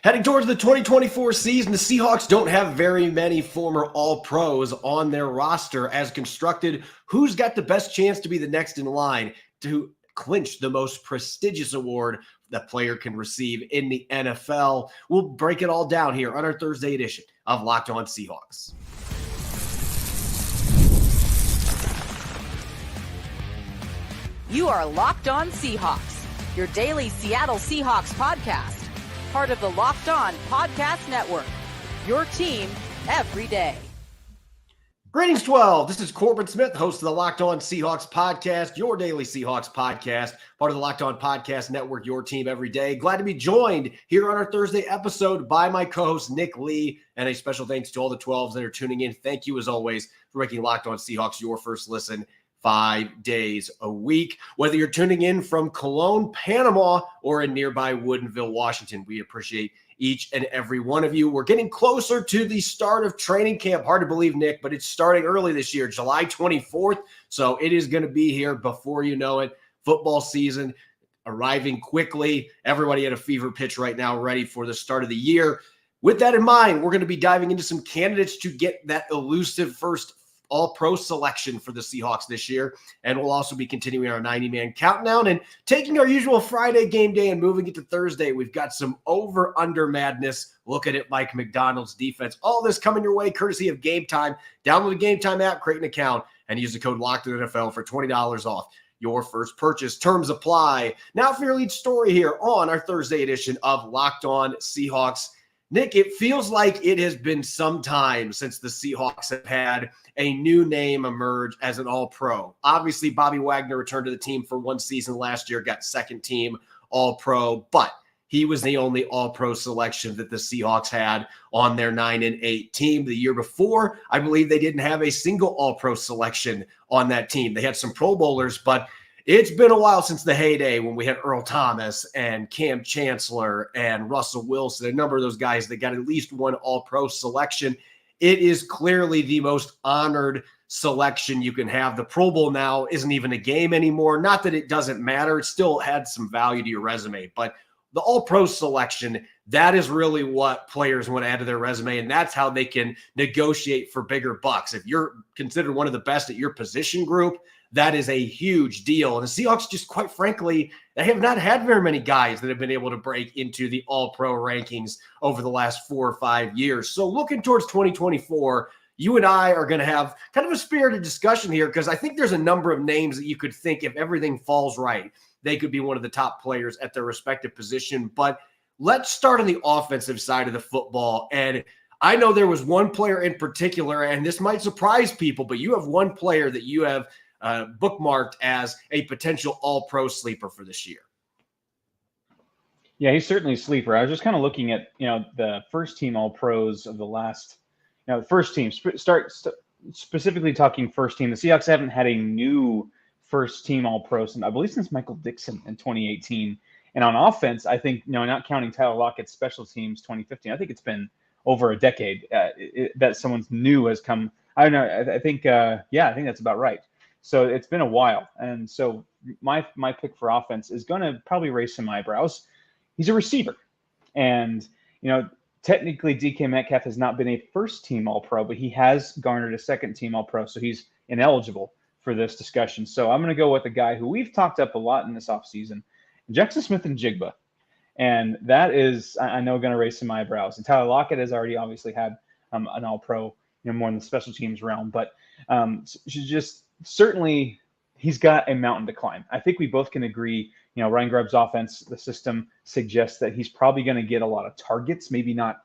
Heading towards the 2024 season, the Seahawks don't have very many former All-Pros on their roster. As constructed, who's got the best chance to be the next in line to clinch the most prestigious award that player can receive in the NFL? We'll break it all down here on our Thursday edition of Locked On Seahawks. You are Locked On Seahawks, your daily Seattle Seahawks podcast. Part of the Locked On Podcast Network, your team every day. Greetings, 12. This is Corbin Smith, host of the Locked On Seahawks podcast, your daily Seahawks podcast, part of the Locked On Podcast Network, your team every day. Glad to be joined here on our Thursday episode by my co-host, Nick Lee, and a special thanks to all the 12s that are tuning in. Thank you, as always, for making Locked On Seahawks your first listen 5 days a week. Whether you're tuning in from Cologne, Panama, or in nearby Woodinville, Washington, we appreciate each and every one of you. We're getting closer to the start of training camp. Hard to believe, Nick, but it's starting early this year, July 24th. So it is going to be here before you know it. Football season arriving quickly. Everybody at a fever pitch right now, ready for the start of the year. With that in mind, we're going to be diving into some candidates to get that elusive first All-Pro selection for the Seahawks this year. And we'll also be continuing our 90-man countdown and taking our usual Friday game day and moving it to Thursday. We've got some over-under madness. Looking at Mike Macdonald's defense. All this coming your way courtesy of Game Time. Download the Game Time app, create an account, and use the code LOCKEDONNFL for $20 off your first purchase. Terms apply. Now for your lead story here on our Thursday edition of Locked On Seahawks. Nick, it feels like it has been some time since the Seahawks have had a new name emerge as an All-Pro. Obviously, Bobby Wagner returned to the team for one season last year, got second team All-Pro, but he was the only All-Pro selection that the Seahawks had on their 9-8 team. The year before, I believe they didn't have a single All-Pro selection on that team. They had some Pro Bowlers, but it's been a while since the heyday when we had Earl Thomas and Cam Chancellor and Russell Wilson, a number of those guys that got at least one All-Pro selection. It is clearly the most honored selection you can have. The Pro Bowl now isn't even a game anymore. Not that it doesn't matter. It still had some value to your resume, but the All-Pro selection, that is really what players want to add to their resume, and that's how they can negotiate for bigger bucks. If you're considered one of the best at your position group, that is a huge deal. And the Seahawks, just quite frankly, they have not had very many guys that have been able to break into the All-Pro rankings over the last 4 or 5 years. So looking towards 2024, you and I are going to have kind of a spirited discussion here because I think there's a number of names that you could think if everything falls right, they could be one of the top players at their respective position. But let's start on the offensive side of the football. And I know there was one player in particular, and this might surprise people, but you have one player that you have bookmarked as a potential All-Pro sleeper for this year. Yeah, he's certainly a sleeper. I was just kind of looking at, the first team All-Pros of the last, the first team, specifically talking first team. The Seahawks haven't had a new first team All-Pro since, I believe, since Michael Dixon in 2018. And on offense, I think, not counting Tyler Lockett's special teams 2015, I think it's been over a decade that someone's new has come. I don't know. I think that's about right. So it's been a while. And so my pick for offense is going to probably raise some eyebrows. He's a receiver. And, technically DK Metcalf has not been a first team All-Pro, but he has garnered a second team All-Pro. So he's ineligible for this discussion. So I'm going to go with a guy who we've talked up a lot in this offseason, Jackson Smith-Njigba. And that is, I know, going to raise some eyebrows. And Tyler Lockett has already obviously had an All-Pro, more in the special teams realm. But certainly he's got a mountain to climb. I think we both can agree, Ryan Grubb's offense, the system suggests that he's probably going to get a lot of targets, maybe not,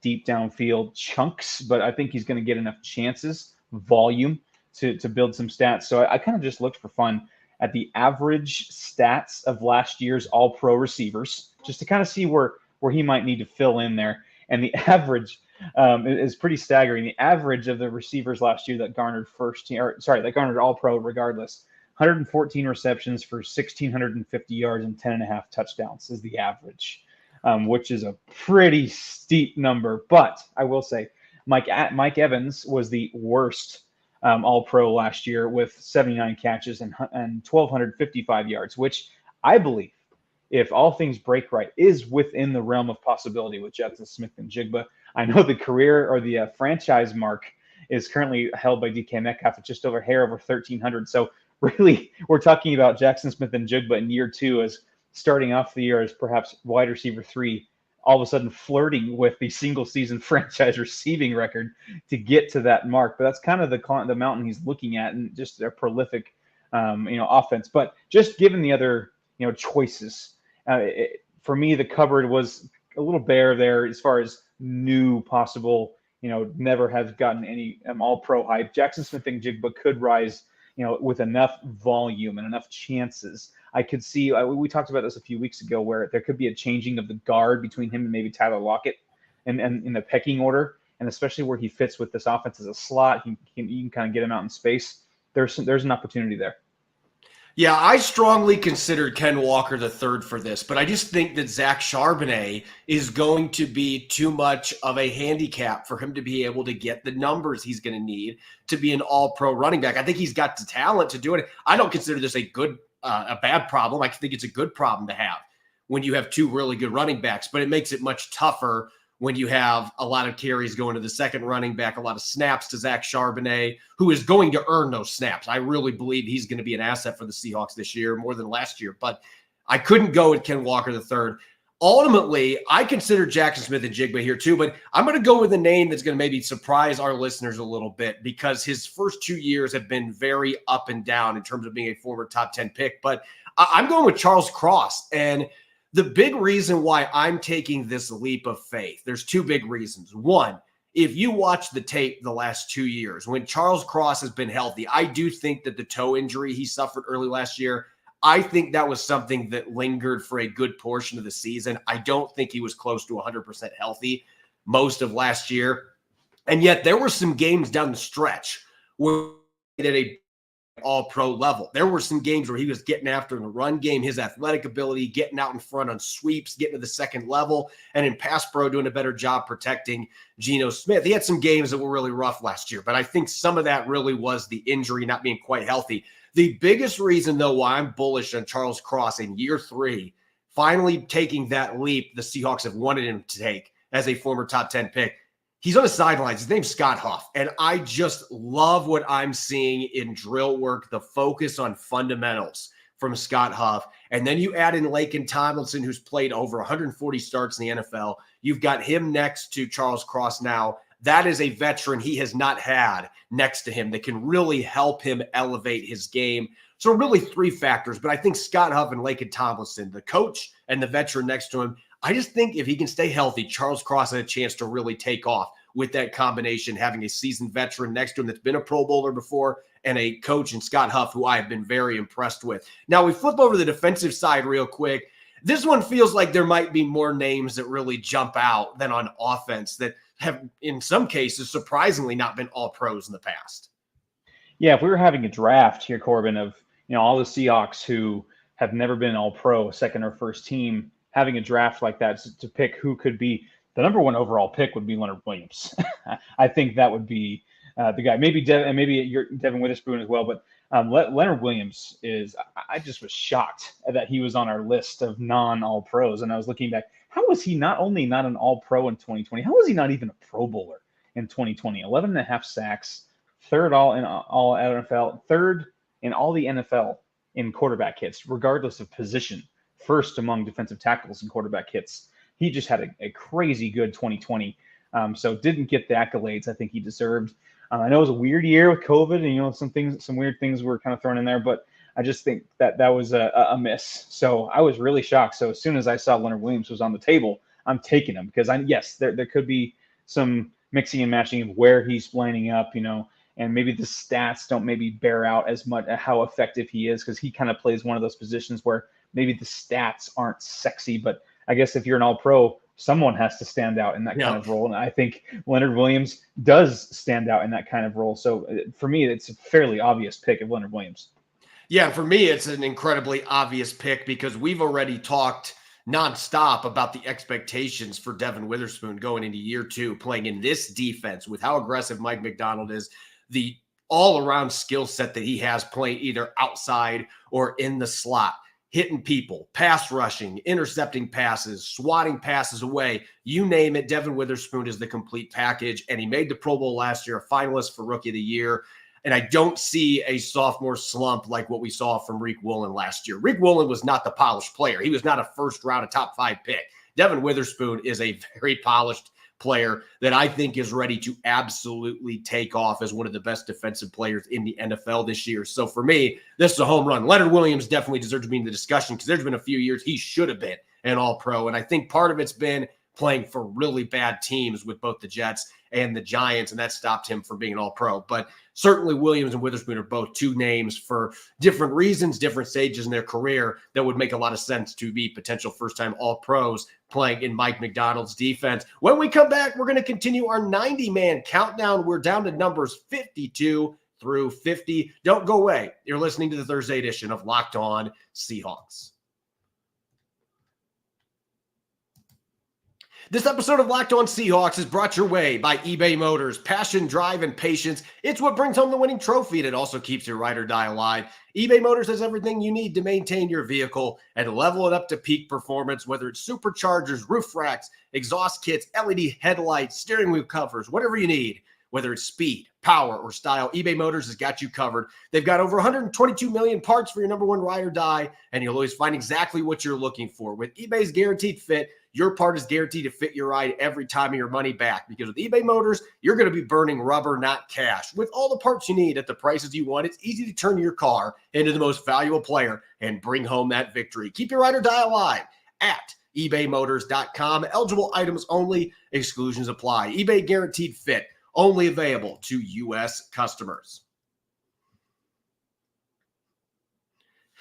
deep downfield chunks, but I think he's going to get enough chances, volume to build some stats. So I kind of just looked for fun at the average stats of last year's All-Pro receivers, just to kind of see where he might need to fill in there. And the average is pretty staggering. The average of the receivers last year that garnered that garnered All-Pro regardless, 114 receptions for 1,650 yards and 10.5 touchdowns is the average, which is a pretty steep number. But I will say, Mike Evans was the worst All-Pro last year with 79 catches and 1,255 yards, which I believe if all things break right, is within the realm of possibility with Jackson Smith-Njigba. I know the career or the franchise mark is currently held by DK Metcalf at just over 1,300. So really, we're talking about Jackson Smith-Njigba in year 2 as starting off the year as perhaps wide receiver 3, all of a sudden flirting with the single season franchise receiving record to get to that mark. But that's kind of the mountain he's looking at, and just a prolific, offense. But just given the other, choices, for me, the cupboard was a little bare there as far as new possible, never have gotten any all-pro hype. Jackson Smith-Njigba could rise, with enough volume and enough chances. I could see, we talked about this a few weeks ago, where there could be a changing of the guard between him and maybe Tyler Lockett and in the pecking order, and especially where he fits with this offense as a slot. You can kind of get him out in space. There's an opportunity there. Yeah, I strongly considered Ken Walker III for this, but I just think that Zach Charbonnet is going to be too much of a handicap for him to be able to get the numbers he's going to need to be an all-pro running back. I think he's got the talent to do it. I don't consider this a bad problem. I think it's a good problem to have when you have 2 really good running backs, but it makes it much tougher when you have a lot of carries going to the second running back, a lot of snaps to Zach Charbonnet, who is going to earn those snaps. I really believe he's going to be an asset for the Seahawks this year, more than last year, but I couldn't go with Ken Walker III. Ultimately, I consider Jackson Smith-Njigba here too, but I'm going to go with a name that's going to maybe surprise our listeners a little bit, because his first 2 years have been very up and down in terms of being a former top 10 pick. But I'm going with Charles Cross. And the big reason why I'm taking this leap of faith, there's 2 big reasons. One, if you watch the tape the last 2 years, when Charles Cross has been healthy, I do think that the toe injury he suffered early last year, I think that was something that lingered for a good portion of the season. I don't think he was close to 100% healthy most of last year. And yet there were some games down the stretch where he did a all-pro level. There were some games where he was getting after in the run game, his athletic ability, getting out in front on sweeps, getting to the second level, and in pass pro doing a better job protecting Geno Smith. He had some games that were really rough last year, but I think some of that really was the injury, not being quite healthy. The biggest reason, though, why I'm bullish on Charles Cross in year 3, finally taking that leap the Seahawks have wanted him to take as a former top 10 pick, he's on the sidelines. His name's Scott Huff, and I just love what I'm seeing in drill work, the focus on fundamentals from Scott Huff. And then you add in Laken Tomlinson, who's played over 140 starts in the NFL. You've got him next to Charles Cross now. That is a veteran he has not had next to him that can really help him elevate his game. So really 3 factors, but I think Scott Huff and Laken Tomlinson, the coach and the veteran next to him, I just think if he can stay healthy, Charles Cross has a chance to really take off with that combination, having a seasoned veteran next to him that's been a Pro Bowler before, and a coach in Scott Huff, who I have been very impressed with. Now, we flip over to the defensive side real quick. This one feels like there might be more names that really jump out than on offense that have, in some cases, surprisingly not been all pros in the past. Yeah, if we were having a draft here, Corbin, of all the Seahawks who have never been all pro, second or first team, having a draft like that to pick who could be the number 1 overall pick would be Leonard Williams. I think that would be the guy. Maybe Devin Witherspoon as well, but Leonard Williams is. I just was shocked that he was on our list of non-all pros, and I was looking back. How was he not only not an all pro in 2020? How was he not even a Pro Bowler in 2020? 11.5 sacks, third all in all NFL, third in all the NFL in quarterback hits, regardless of position. First among defensive tackles in quarterback hits. He just had a crazy good 2020. So didn't get the accolades I think he deserved. I know it was a weird year with COVID, and some weird things were kind of thrown in there, but I just think that was a miss. So I was really shocked. So as soon as I saw Leonard Williams was on the table, I'm taking him, because there could be some mixing and matching of where he's lining up, and maybe the stats don't maybe bear out as much how effective he is, because he kind of plays one of those positions where maybe the stats aren't sexy, but I guess if you're an all-pro, someone has to stand out in that kind of role. And I think Leonard Williams does stand out in that kind of role. So for me, it's a fairly obvious pick of Leonard Williams. Yeah, for me, it's an incredibly obvious pick, because we've already talked nonstop about the expectations for Devin Witherspoon going into year 2, playing in this defense with how aggressive Mike Macdonald is, the all-around skill set that he has playing either outside or in the slot. hitting people, pass rushing, intercepting passes, swatting passes away, you name it. Devin Witherspoon is the complete package, and he made the Pro Bowl last year, a finalist for Rookie of the Year. And I don't see a sophomore slump like what we saw from Reek Woolen last year. Reek Woolen was not the polished player. He was not a first-round, a top-5 pick. Devin Witherspoon is a very polished player that I think is ready to absolutely take off as one of the best defensive players in the NFL this year. So for me, this is a home run. Leonard Williams definitely deserves to be in the discussion because there's been a few years he should have been an All-Pro. And I think part of it's been playing for really bad teams with both the Jets and the Giants, and that stopped him from being an All-Pro. But certainly Williams and Witherspoon are both two names for different reasons, different stages in their career that would make a lot of sense to be potential first-time All-Pros playing in Mike Macdonald's defense. When we come back, we're going to continue our 90-man countdown. We're down to numbers 52 through 50. Don't go away. You're listening to the Thursday edition of Locked On Seahawks. This episode of Locked On Seahawks is brought your way by eBay Motors. Passion, drive, and patience. It's what brings home the winning trophy, and it also keeps your ride or die alive. eBay Motors has everything you need to maintain your vehicle and level it up to peak performance, whether it's superchargers, roof racks, exhaust kits, LED headlights, steering wheel covers, whatever you need. Whether it's speed, power, or style, eBay Motors has got you covered. They've got over 122 million parts for your number one ride or die, and you'll always find exactly what you're looking for. With eBay's Guaranteed Fit, your part is guaranteed to fit your ride every time of your money back. Because with eBay Motors, you're going to be burning rubber, not cash. With all the parts you need at the prices you want, it's easy to turn your car into the most valuable player and bring home that victory. Keep your ride or die alive at ebaymotors.com. Eligible items only. Exclusions apply. eBay Guaranteed Fit. Only available to U.S. customers.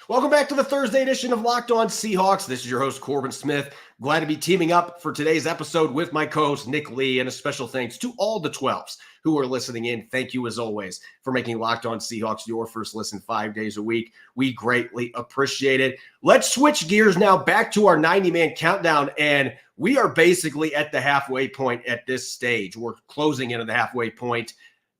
Welcome back to the Thursday edition of Locked On Seahawks. This is your host, Corbin Smith. Glad to be teaming up for today's episode with my co-host, Nick Lee, and a special thanks to all the 12s who are listening in. Thank you, as always, for making Locked On Seahawks your first listen 5 days a week. We greatly appreciate it. Let's switch gears now back to our 90-man countdown, and we are basically at the halfway point at this stage. We're closing in on the halfway point.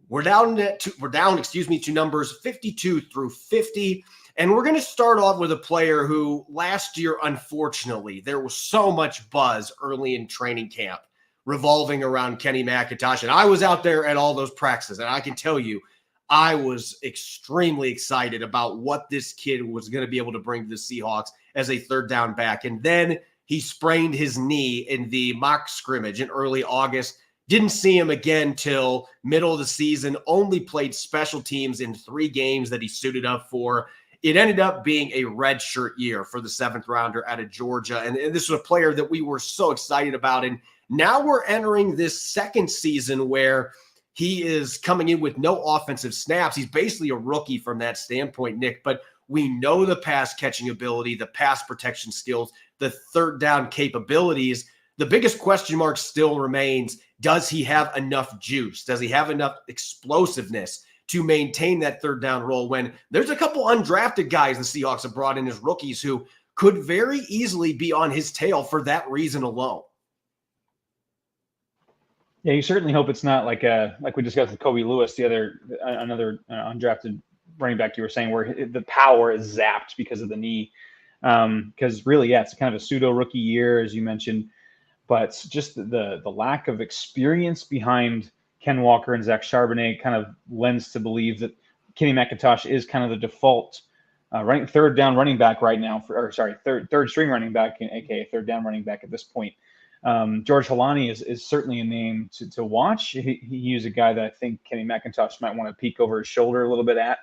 We're down to numbers 52 through 50. And we're going to start off with a player who last year, unfortunately, there was so much buzz early in training camp revolving around Kenny McIntosh. And I was out there at all those practices, and I can tell you, I was extremely excited about what this kid was going to be able to bring to the Seahawks as a third down back. And then he sprained his knee in the mock scrimmage in early August. Didn't see him again till middle of the season, only played special teams in 3 games that he suited up for. It ended up being a redshirt year for the 7th rounder out of Georgia. And this was a player that we were so excited about. And now we're entering this second season where he is coming in with no offensive snaps. He's basically a rookie from that standpoint, Nick. But we know the pass catching ability, the pass protection skills, the third down capabilities. The biggest question mark still remains, does he have enough juice? Does he have enough explosiveness to maintain that third down role when there's a couple undrafted guys the Seahawks have brought in as rookies who could very easily be on his tail for that reason alone? Yeah, you certainly hope it's not like we discussed with Kobe Lewis, another undrafted running back you were saying, where the power is zapped because of the knee. Because really, yeah, it's kind of a pseudo rookie year, as you mentioned, but just the lack of experience behind Ken Walker and Zach Charbonnet kind of lends to believe that Kenny McIntosh is kind of the default third down running back right now, third string running back, aka third down running back at this point. George Holani is certainly a name to watch. He is a guy that I think Kenny McIntosh might want to peek over his shoulder a little bit at.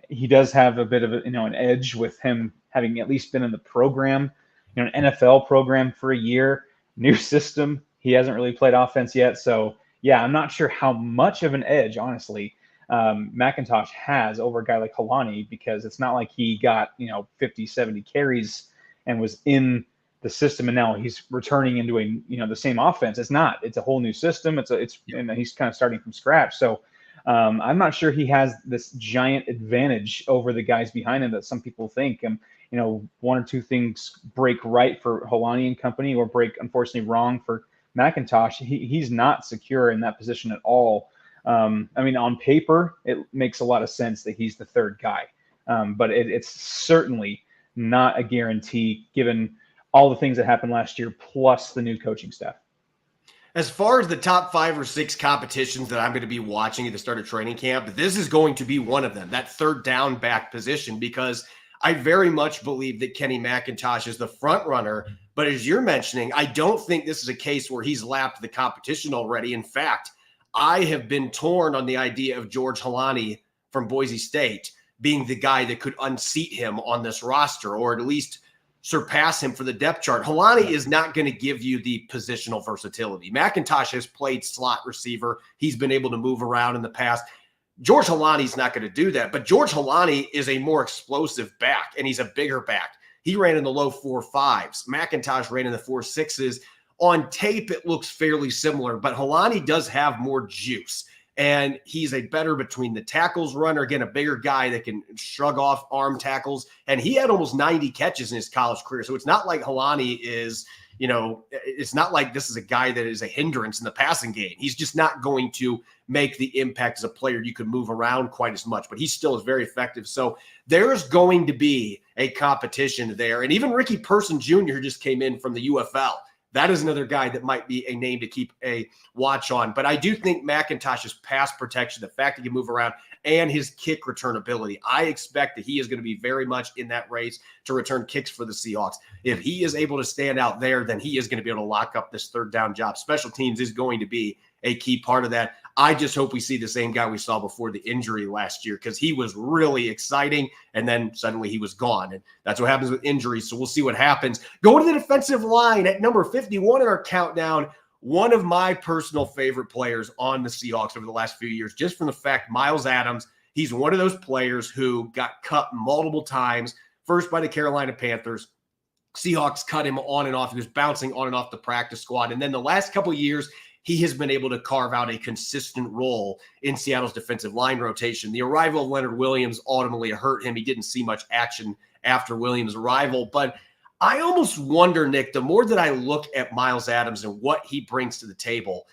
He does have a bit of an edge with him having at least been in the program, an NFL program for a year, new system. He hasn't really played offense yet. So, yeah, I'm not sure how much of an edge, honestly, McIntosh has over a guy like Holani, because it's not like he got, 50, 70 carries and was in the system and now he's returning into the same offense. It's not. It's a whole new system. And he's kind of starting from scratch. So I'm not sure he has this giant advantage over the guys behind him that some people think. One or two things break right for Holani and company or break, unfortunately, wrong for McIntosh. He's not secure in that position at all. On paper, it makes a lot of sense that he's the third guy. But it's certainly not a guarantee given all the things that happened last year, plus the new coaching staff. As far as the top 5 or 6 competitions that I'm going to be watching at the start of training camp, this is going to be one of them, that third down back position, because I very much believe that Kenny McIntosh is the front runner. But as you're mentioning, I don't think this is a case where he's lapped the competition already. In fact, I have been torn on the idea of George Holani from Boise State being the guy that could unseat him on this roster, or at least surpass him for the depth chart. Holani is not going to give you the positional versatility. McIntosh has played slot receiver. He's been able to move around in the past. George Holani's not going to do that, but George Holani is a more explosive back, and he's a bigger back. He ran in the low 4.5s. McIntosh ran in the 4.6s. On tape, it looks fairly similar, but Holani does have more juice. And he's a better between the tackles runner, again, a bigger guy that can shrug off arm tackles. And he had almost 90 catches in his college career. So it's not like Holani is, it's not like this is a guy that is a hindrance in the passing game. He's just not going to make the impact as a player. You could move around quite as much, but he still is very effective. So there's going to be a competition there. And even Ricky Person Jr., who just came in from the UFL, that is another guy that might be a name to keep a watch on. But I do think McIntosh's pass protection, the fact that he can move around, and his kick return ability, I expect that he is going to be very much in that race to return kicks for the Seahawks. If he is able to stand out there, then he is going to be able to lock up this third down job. Special teams is going to be a key part of that. I just hope we see the same guy we saw before the injury last year, because he was really exciting, and then suddenly he was gone. And that's what happens with injuries, so we'll see what happens. Going to the defensive line at number 51 in our countdown, one of my personal favorite players on the Seahawks over the last few years, just from the fact Miles Adams, he's one of those players who got cut multiple times, first by the Carolina Panthers. Seahawks cut him on and off. He was bouncing on and off the practice squad. And then the last couple of years, he has been able to carve out a consistent role in Seattle's defensive line rotation. The arrival of Leonard Williams ultimately hurt him. He didn't see much action after Williams' arrival. But I almost wonder, Nick, the more that I look at Miles Adams and what he brings to the table,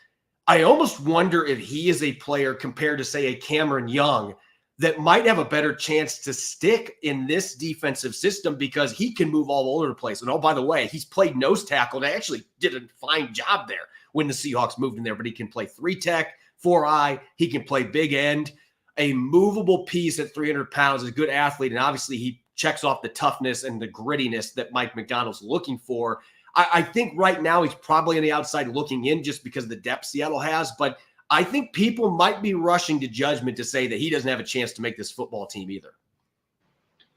I almost wonder if he is a player compared to, say, a Cameron Young that might have a better chance to stick in this defensive system, because he can move all over the place. And, oh, by the way, he's played nose tackle and actually did a fine job there when the Seahawks moved in there, but he can play 3-tech, 4-eye. He can play big end, a movable piece at 300 pounds, a good athlete. And obviously he checks off the toughness and the grittiness that Mike Macdonald's looking for. I think right now he's probably on the outside looking in just because of the depth Seattle has, but I think people might be rushing to judgment to say that he doesn't have a chance to make this football team either.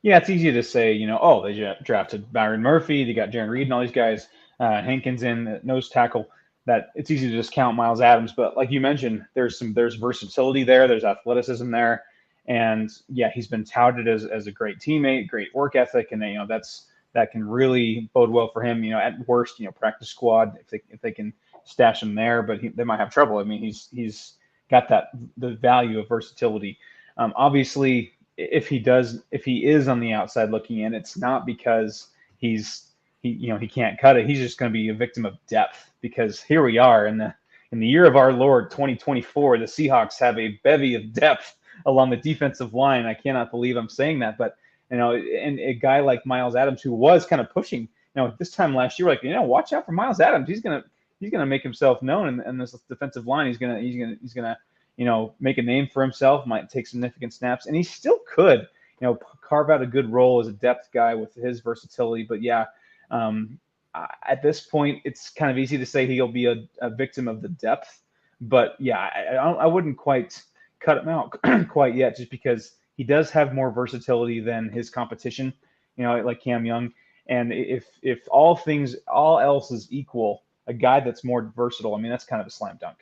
Yeah, it's easy to say, oh, they drafted Byron Murphy, they got Jaron Reed and all these guys, Hankins in nose tackle, that it's easy to discount Miles Adams. But like you mentioned, there's versatility there, there's athleticism there. And yeah, he's been touted as a great teammate, great work ethic, and that can really bode well for him. At worst, practice squad if they can stash him there, but they might have trouble. I mean, he's got the value of versatility. Obviously, if he is on the outside looking in, it's not because he can't cut it. He's just going to be a victim of depth, because here we are in the year of our Lord 2024. The Seahawks have a bevy of depth along the defensive line. I cannot believe I'm saying that, but and a guy like Miles Adams, who was kind of pushing, this time last year, watch out for Miles Adams. He's gonna make himself known in this defensive line. He's gonna make a name for himself. Might take significant snaps, and he still could carve out a good role as a depth guy with his versatility. But yeah. At this point, it's kind of easy to say he'll be a victim of the depth, but yeah, I wouldn't quite cut him out quite yet, just because he does have more versatility than his competition, like Cam Young. And if all else is equal, a guy that's more versatile, I mean, that's kind of a slam dunk.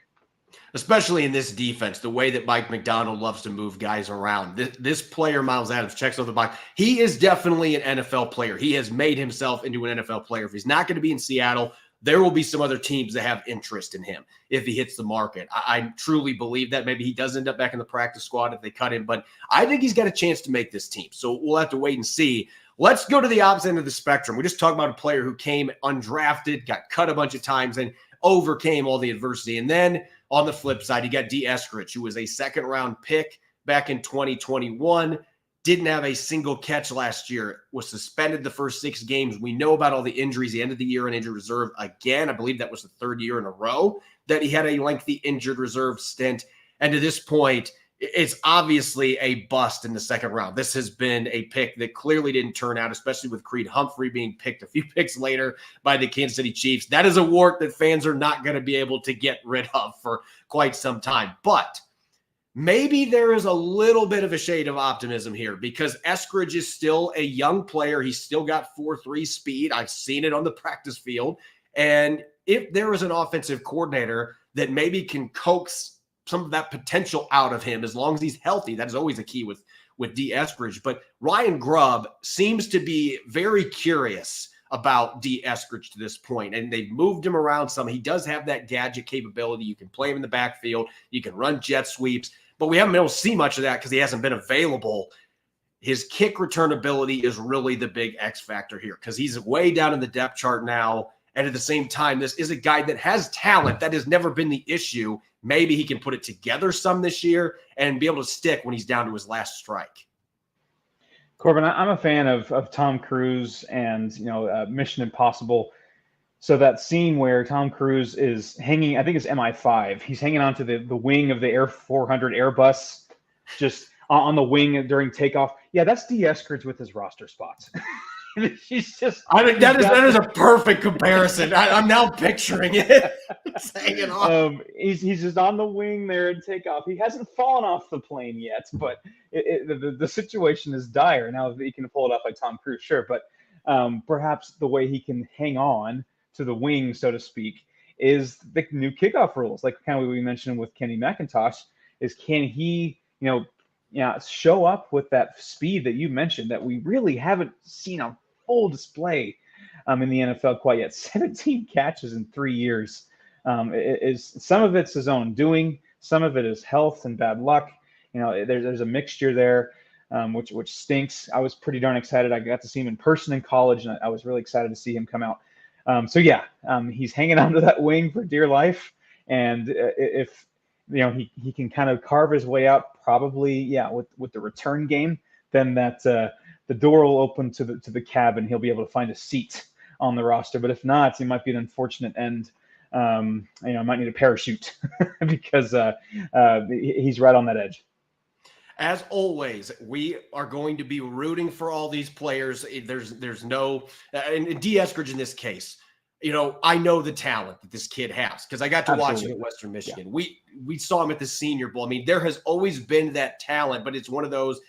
Especially in this defense, the way that Mike Macdonald loves to move guys around. This player, Miles Adams, checks off the box. He is definitely an NFL player. He has made himself into an NFL player. If he's not going to be in Seattle, there will be some other teams that have interest in him if he hits the market. I truly believe that. Maybe he does end up back in the practice squad if they cut him, but I think he's got a chance to make this team. So we'll have to wait and see. Let's go to the opposite end of the spectrum. We just talked about a player who came undrafted, got cut a bunch of times, and overcame all the adversity. And then on the flip side, you got Dee Eskridge, who was a second-round pick back in 2021, didn't have a single catch last year, was suspended the first 6 games. We know about all the injuries. He ended the year in injured reserve again. I believe that was the 3rd year in a row that he had a lengthy injured reserve stint. And to this point, it's obviously a bust in the 2nd round. This has been a pick that clearly didn't turn out, especially with Creed Humphrey being picked a few picks later by the Kansas City Chiefs. That is a wart that fans are not going to be able to get rid of for quite some time. But maybe there is a little bit of a shade of optimism here because Eskridge is still a young player. He's still got 4.3 speed. I've seen it on the practice field. And if there is an offensive coordinator that maybe can coax some of that potential out of him, as long as he's healthy, that is always a key with Dee Eskridge. But Ryan Grubb seems to be very curious about Dee Eskridge to this point, and they've moved him around some. He does have that gadget capability. You can play him in the backfield. You can run jet sweeps, but we haven't been able to see much of that because he hasn't been available. His kick return ability is really the big X factor here because he's way down in the depth chart now. And at the same time, this is a guy that has talent. That has never been the issue. Maybe he can put it together some this year and be able to stick when he's down to his last strike. Corbin, I'm a fan of Tom Cruise and, Mission Impossible. So that scene where Tom Cruise is hanging, I think it's MI5. He's hanging onto the wing of the Air 400 Airbus, just on the wing during takeoff. Yeah, that's Dee Eskridge with his roster spots. She's just. I think that is a perfect comparison. I'm now picturing it. It's hanging off. He's just on the wing there in takeoff. He hasn't fallen off the plane yet, but the situation is dire. Now that he can pull it off like Tom Cruise, sure, but perhaps the way he can hang on to the wing, so to speak, is the new kickoff rules. Like kind of what we mentioned with Kenny McIntosh, is can he, show up with that speed that you mentioned that we really haven't seen on full display in the NFL quite yet. 17 catches in 3 years. Is some of it's his own doing, some of it is health and bad luck. There's a mixture there, which stinks. I was pretty darn excited. I got to see him in person in college, and I was really excited to see him come out. He's hanging onto that wing for dear life, and if he can kind of carve his way out, probably with the return game, then that the door will open to the cabin. He'll be able to find a seat on the roster. But if not, it might be an unfortunate end. Might need a parachute because he's right on that edge. As always, we are going to be rooting for all these players. There's no and Dee Eskridge in this case. I know the talent that this kid has because I got to watch him at Western Michigan. Yeah. We saw him at the Senior Bowl. I mean, there has always been that talent, but it's one of those.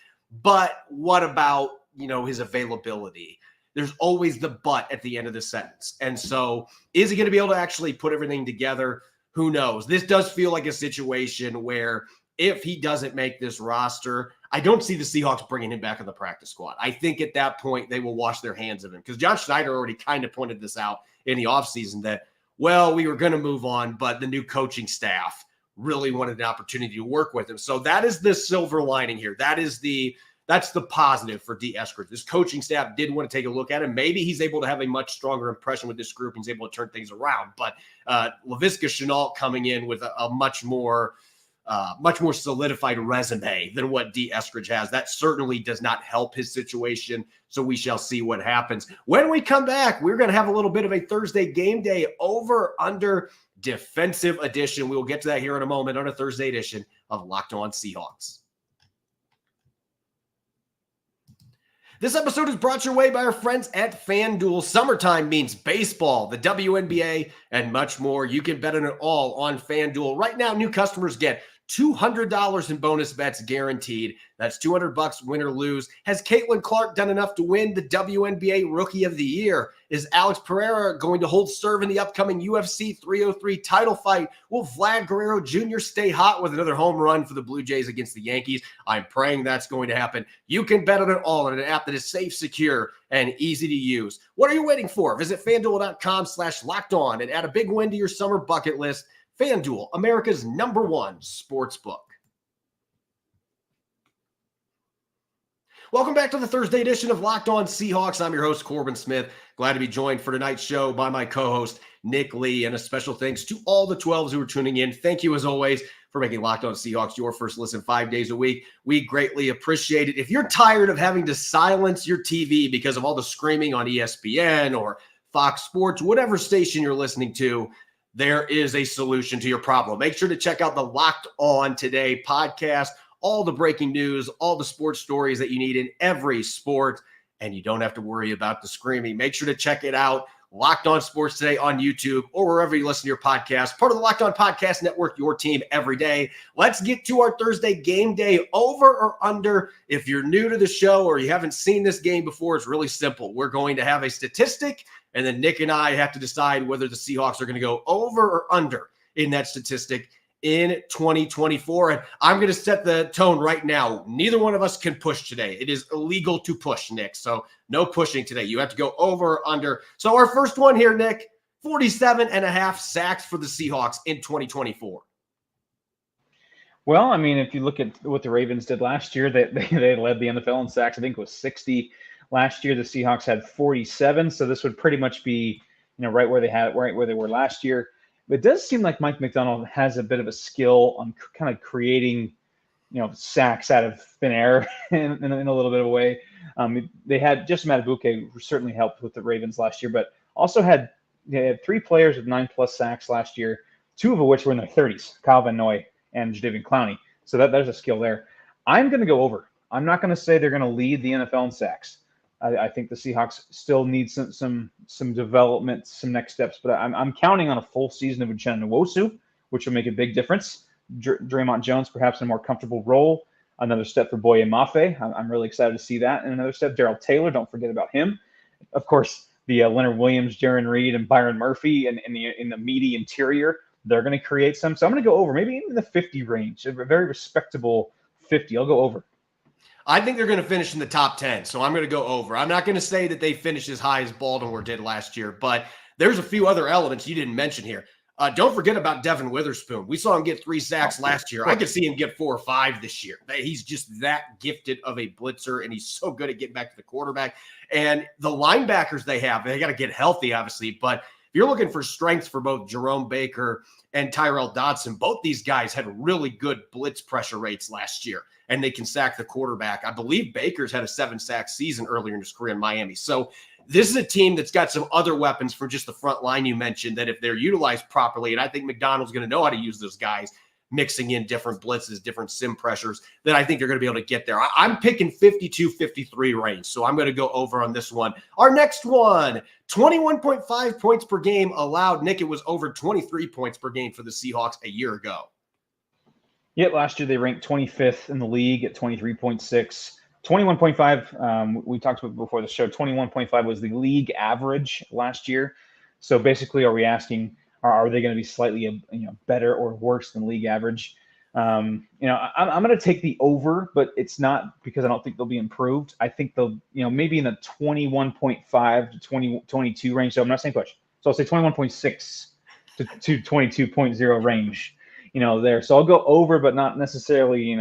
But what about his availability? There's always the but at the end of the sentence. And so is he going to be able to actually put everything together? Who knows? This does feel like a situation where if he doesn't make this roster, I don't see the Seahawks bringing him back on the practice squad. I think at that point they will wash their hands of him because John Schneider already kind of pointed this out in the offseason that, we were going to move on, but the new coaching staff really wanted an opportunity to work with him. So that is the silver lining here. That's the positive for Dee Eskridge. This coaching staff did want to take a look at him. Maybe he's able to have a much stronger impression with this group and he's able to turn things around. But Laviska Shenault coming in with a much more solidified resume than what Dee Eskridge has. That certainly does not help his situation. So we shall see what happens. When we come back, we're going to have a little bit of a Thursday game day over under defensive edition. We will get to that here in a moment on a Thursday edition of Locked On Seahawks. This episode is brought your way by our friends at FanDuel. Summertime means baseball, the WNBA, and much more. You can bet on it all on FanDuel. Right now, new customers get $200 in bonus bets guaranteed. That's $200 win or lose. Has Caitlin Clark done enough to win the WNBA Rookie of the Year? Is Alex Pereira going to hold serve in the upcoming UFC 303 title fight? Will Vlad Guerrero Jr. stay hot with another home run for the Blue Jays against the Yankees? I'm praying that's going to happen. You can bet on it all on an app that is safe, secure, and easy to use. What are you waiting for? Visit FanDuel.com/lockedon and add a big win to your summer bucket list. FanDuel, America's #1 sports book. Welcome back to the Thursday edition of Locked On Seahawks. I'm your host, Corbin Smith. Glad to be joined for tonight's show by my co-host, Nick Lee, and a special thanks to all the 12s who are tuning in. Thank you, as always, for making Locked On Seahawks your first listen 5 days a week. We greatly appreciate it. If you're tired of having to silence your TV because of all the screaming on ESPN or Fox Sports, whatever station you're listening to, there is a solution to your problem. Make sure to check out the Locked On Today podcast, all the breaking news, all the sports stories that you need in every sport, and you don't have to worry about the screaming. Make sure to check it out. Locked On Sports Today on YouTube or wherever you listen to your podcast. Part of the Locked On Podcast Network, your team every day. Let's get to our Thursday game day over or under. If you're new to the show or you haven't seen this game before, it's really simple. We're going to have a statistic, and then Nick and I have to decide whether the Seahawks are going to go over or under in that statistic in 2024. And I'm going to set the tone right now. Neither one of us can push today. It is illegal to push, Nick. So no pushing today. You have to go over or under. So our first one here, Nick, 47.5 sacks for the Seahawks in 2024. Well, I mean, if you look at what the Ravens did last year, they led the NFL in sacks. I think it was 60. Last year, the Seahawks had 47. So this would pretty much be, right where they were last year. It does seem like Mike Macdonald has a bit of a skill on kind of creating, sacks out of thin air in a little bit of a way. They had Justin Matabuke certainly helped with the Ravens last year, but also they had 3 players with 9+ sacks last year, 2 of which were in their 30s, Kyle Van Noy and Jadeveon Clowney. So there's a skill there. I'm going to go over. I'm not going to say they're going to lead the NFL in sacks. I think the Seahawks still need some development, some next steps, but I'm counting on a full season of Uchenna Nwosu, which will make a big difference. Draymond Jones perhaps in a more comfortable role. Another step for Boye Mafe. I'm really excited to see that. And another step, Darrell Taylor. Don't forget about him. Of course, the Leonard Williams, Jaron Reed, and Byron Murphy in the meaty interior. They're going to create some. So I'm going to go over, maybe in the 50 range, a very respectable 50. I'll go over. I think they're going to finish in the top 10, so I'm going to go over. I'm not going to say that they finish as high as Baltimore did last year, but there's a few other elements you didn't mention here. Don't forget about Devin Witherspoon. We saw him get 3 sacks last year. I could see him get 4 or 5 this year. He's just that gifted of a blitzer, and he's so good at getting back to the quarterback. And the linebackers they got to get healthy, obviously, but if you're looking for strengths for both Jerome Baker and Tyrell Dodson, both these guys had really good blitz pressure rates last year, and they can sack the quarterback. I believe Baker's had a 7-sack season earlier in his career in Miami. So this is a team that's got some other weapons for just the front line you mentioned that if they're utilized properly, and I think Macdonald's going to know how to use those guys, mixing in different blitzes, different sim pressures, then I think they're going to be able to get there. I'm picking 52-53 range, so I'm going to go over on this one. Our next one, 21.5 points per game allowed. Nick, it was over 23 points per game for the Seahawks a year ago. Yeah, last year they ranked 25th in the league at 23.6. 21.5, we talked about before the show, 21.5 was the league average last year. So basically, are we asking, are they going to be slightly better or worse than league average? I'm going to take the over, but it's not because I don't think they'll be improved. I think they'll, maybe in the 21.5 to 22 range. So I'm not saying push. So I'll say 21.6 to 22.0 range, there. So I'll go over, but not necessarily,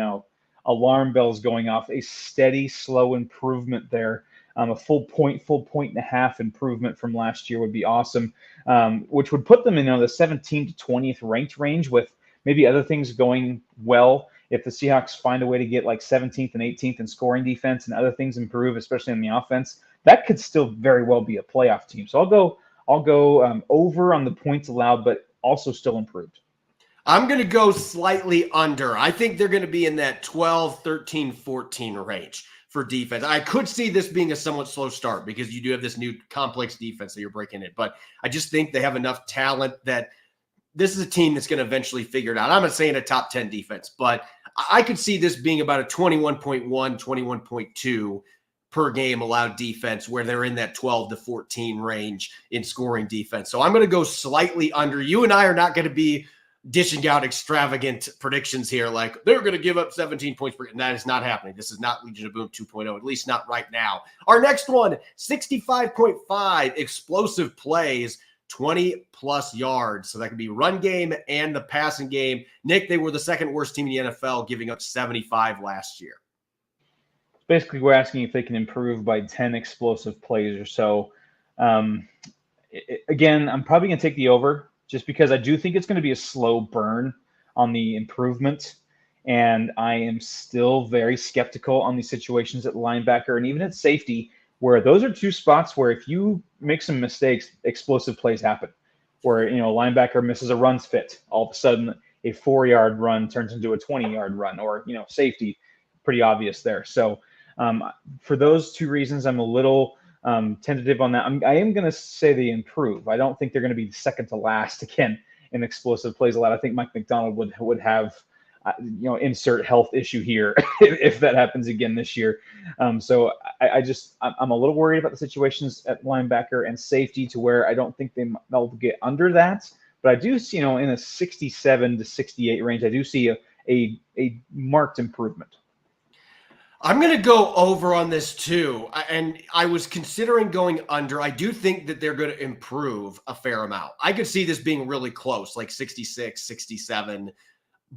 alarm bells going off. A steady, slow improvement there. A full point and a half improvement from last year would be awesome, which would put them in the 17th to 20th ranked range with maybe other things going well. If the Seahawks find a way to get like 17th and 18th in scoring defense and other things improve, especially in the offense, that could still very well be a playoff team. So I'll go over on the points allowed, but also still improved. I'm going to go slightly under. I think they're going to be in that 12, 13, 14 range for defense. I could see this being a somewhat slow start because you do have this new complex defense that you're breaking in. But I just think they have enough talent that this is a team that's going to eventually figure it out. I'm not saying a top 10 defense, but I could see this being about a 21.1, 21.2 per game allowed defense where they're in that 12 to 14 range in scoring defense. So I'm going to go slightly under. You and I are not going to be dishing out extravagant predictions here, like they're going to give up 17 points per game. That is not happening. This is not Legion of Boom 2.0, at least not right now. Our next one, 65.5 explosive plays, 20-plus yards. So that could be run game and the passing game. Nick, they were the second worst team in the NFL, giving up 75 last year. Basically, we're asking if they can improve by 10 explosive plays or so. Again, I'm probably going to take the over just because I do think it's going to be a slow burn on the improvement. And I am still very skeptical on these situations at linebacker and even at safety, where those are two spots where if you make some mistakes, explosive plays happen. Where, a linebacker misses a runs fit, all of a sudden a 4-yard run turns into a 20-yard run, or, safety, pretty obvious there. So for those two reasons, I'm a little tentative on that. I am going to say they improve. I don't think they're going to be second to last again in explosive plays allowed. I think Mike Macdonald would have, insert health issue here if that happens again this year. So I'm a little worried about the situations at linebacker and safety to where I don't think they'll get under that. But I do see, in a 67 to 68 range, I do see a marked improvement. I'm going to go over on this too. And I was considering going under. I do think that they're going to improve a fair amount. I could see this being really close, like 66, 67.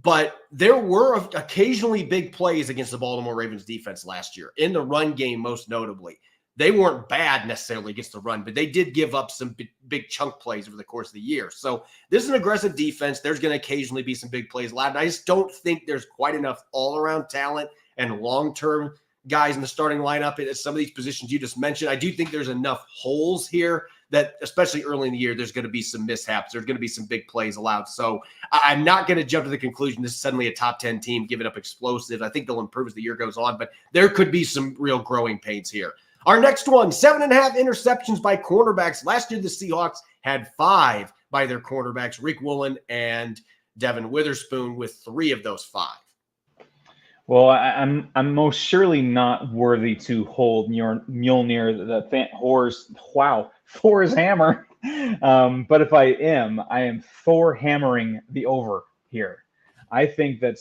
But there were occasionally big plays against the Baltimore Ravens defense last year, in the run game most notably. They weren't bad necessarily against the run, but they did give up some big chunk plays over the course of the year. So this is an aggressive defense. There's going to occasionally be some big plays allowed. I just don't think there's quite enough all-around talent and long-term guys in the starting lineup at some of these positions you just mentioned. I do think there's enough holes here that, especially early in the year, there's going to be some mishaps. There's going to be some big plays allowed. So I'm not going to jump to the conclusion this is suddenly a top 10 team giving up explosives. I think they'll improve as the year goes on, but there could be some real growing pains here. Our next one, 7.5 interceptions by cornerbacks. Last year, the Seahawks had 5 by their cornerbacks, Rick Woolen and Devin Witherspoon, with 3 of those 5. Well, I'm most surely not worthy to hold Mjolnir, the Thor's hammer. But if I am Thor hammering the over here. I think that,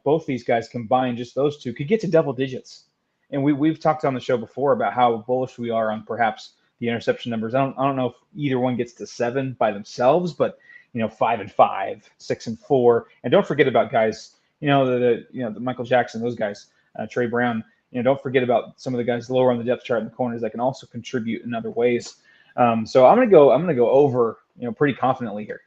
both these guys combined, just those two, could get to double digits. And we've talked on the show before about how bullish we are on perhaps the interception numbers. I don't know if either one gets to 7 by themselves, but 5 and 5, 6 and 4, and don't forget about guys. The Michael Jackson, those guys, Trey Brown. Don't forget about some of the guys lower on the depth chart in the corners that can also contribute in other ways. So I'm gonna go over, pretty confidently here.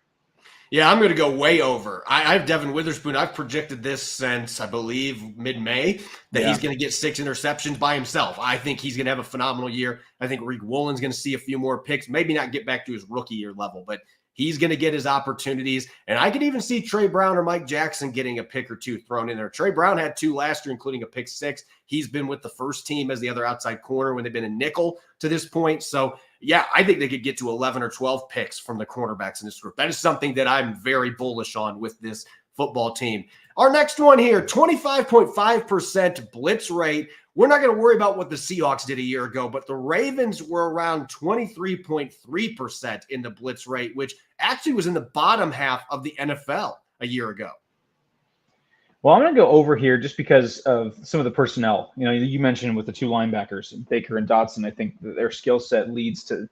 Yeah, I'm going to go way over. I have Devin Witherspoon. I've projected this since, I believe, mid-May that he's going to get 6 interceptions by himself. I think he's going to have a phenomenal year. I think Rick Woolen's going to see a few more picks, maybe not get back to his rookie year level, but he's going to get his opportunities. And I could even see Trey Brown or Mike Jackson getting a pick or 2 thrown in there. Trey Brown had 2 last year, including a pick 6. He's been with the first team as the other outside corner when they've been in nickel to this point. So, yeah, I think they could get to 11 or 12 picks from the cornerbacks in this group. That is something that I'm very bullish on with this football team. Our next one here, 25.5% blitz rate. We're not going to worry about what the Seahawks did a year ago, but the Ravens were around 23.3% in the blitz rate, which actually was in the bottom half of the NFL a year ago. Well, I'm going to go over here just because of some of the personnel. You mentioned with the 2 linebackers, Baker and Dotson. I think that their skill set lends to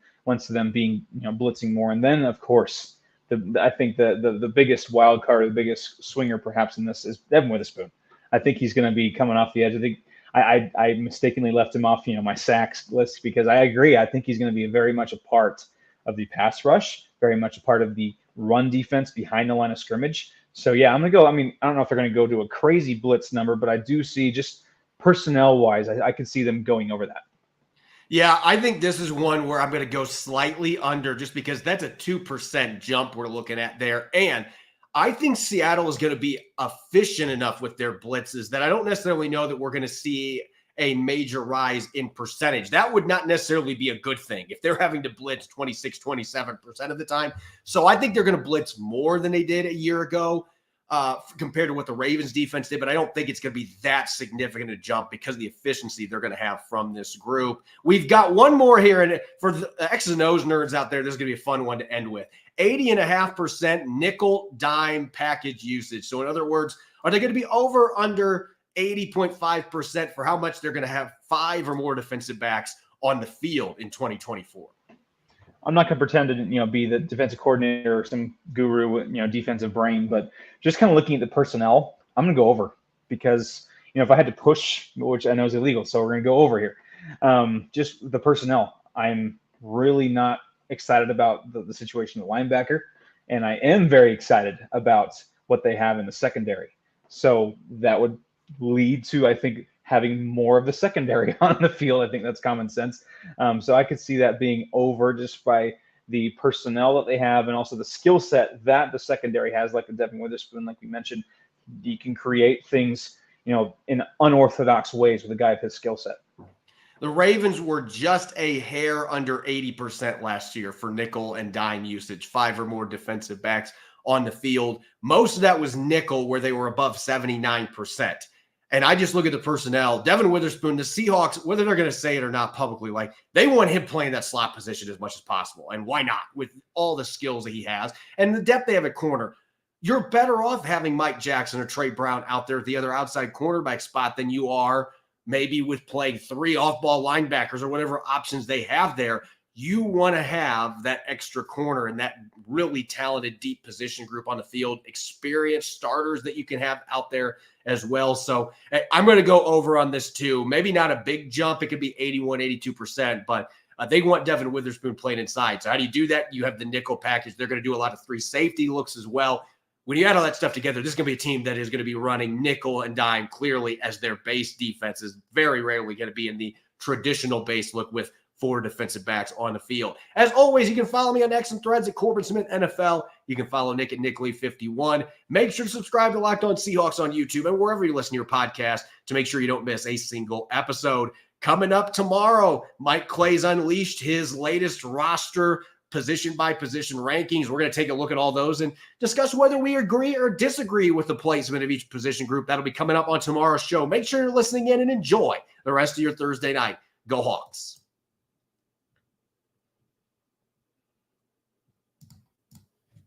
them being, blitzing more. And then, of course, I think the biggest wild card, or the biggest swinger perhaps in this is Devin Witherspoon. I think he's going to be coming off the edge. I think I mistakenly left him off, my sacks list because I agree. I think he's going to be very much a part of the pass rush, very much a part of the run defense behind the line of scrimmage. So, yeah, I'm going to go. I don't know if they're going to go to a crazy blitz number, but I do see just personnel-wise, I can see them going over that. Yeah, I think this is one where I'm going to go slightly under just because that's a 2% jump we're looking at there. And I think Seattle is going to be efficient enough with their blitzes that I don't necessarily know that we're going to see a major rise in percentage. That would not necessarily be a good thing if they're having to blitz 26, 27% of the time. So I think they're going to blitz more than they did a year ago compared to what the Ravens defense did, but I don't think it's going to be that significant a jump because of the efficiency they're going to have from this group. We've got one more here, and for the X's and O's nerds out there, this is going to be a fun one to end with. 80.5% nickel dime package usage. So in other words, are they going to be over under 80.5% for how much they're going to have 5 or more defensive backs on the field in 2024? I'm not going to pretend to, be the defensive coordinator or some guru with, defensive brain, but just kind of looking at the personnel, I'm going to go over because, if I had to push, which I know is illegal, so we're going to go over here. Just the personnel, I'm really not excited about the situation of the linebacker, and I am very excited about what they have in the secondary. So that would lead to, I think, having more of the secondary on the field. I think that's common sense. So I could see that being over just by the personnel that they have and also the skill set that the secondary has, like the Devin Witherspoon, like we mentioned. You can create things, in unorthodox ways with a guy of his skill set. The Ravens were just a hair under 80% last year for nickel and dime usage, 5 or more defensive backs on the field. Most of that was nickel, where they were above 79%. And I just look at the personnel. Devin Witherspoon, the Seahawks, whether they're going to say it or not publicly, they want him playing that slot position as much as possible. And why not? With all the skills that he has and the depth they have at corner, you're better off having Mike Jackson or Trey Brown out there at the other outside cornerback spot than you are maybe with playing 3 off-ball linebackers or whatever options they have there. You want to have that extra corner and that really talented deep position group on the field, experienced starters that you can have out there as well. So I'm going to go over on this too. Maybe not a big jump. It could be 81, 82%, but they want Devin Witherspoon playing inside. So how do you do that? You have the nickel package. They're going to do a lot of 3 safety looks as well. When you add all that stuff together, this is going to be a team that is going to be running nickel and dime clearly as their base defense, is very rarely going to be in the traditional base look with 4 defensive backs on the field. As always, you can follow me on X and Threads at Corbin Smith NFL. You can follow Nick at Nickley51. Make sure to subscribe to Locked On Seahawks on YouTube and wherever you listen to your podcast to make sure you don't miss a single episode. Coming up tomorrow, Mike Clay's unleashed his latest roster position-by-position rankings. We're going to take a look at all those and discuss whether we agree or disagree with the placement of each position group. That'll be coming up on tomorrow's show. Make sure you're listening in and enjoy the rest of your Thursday night. Go Hawks.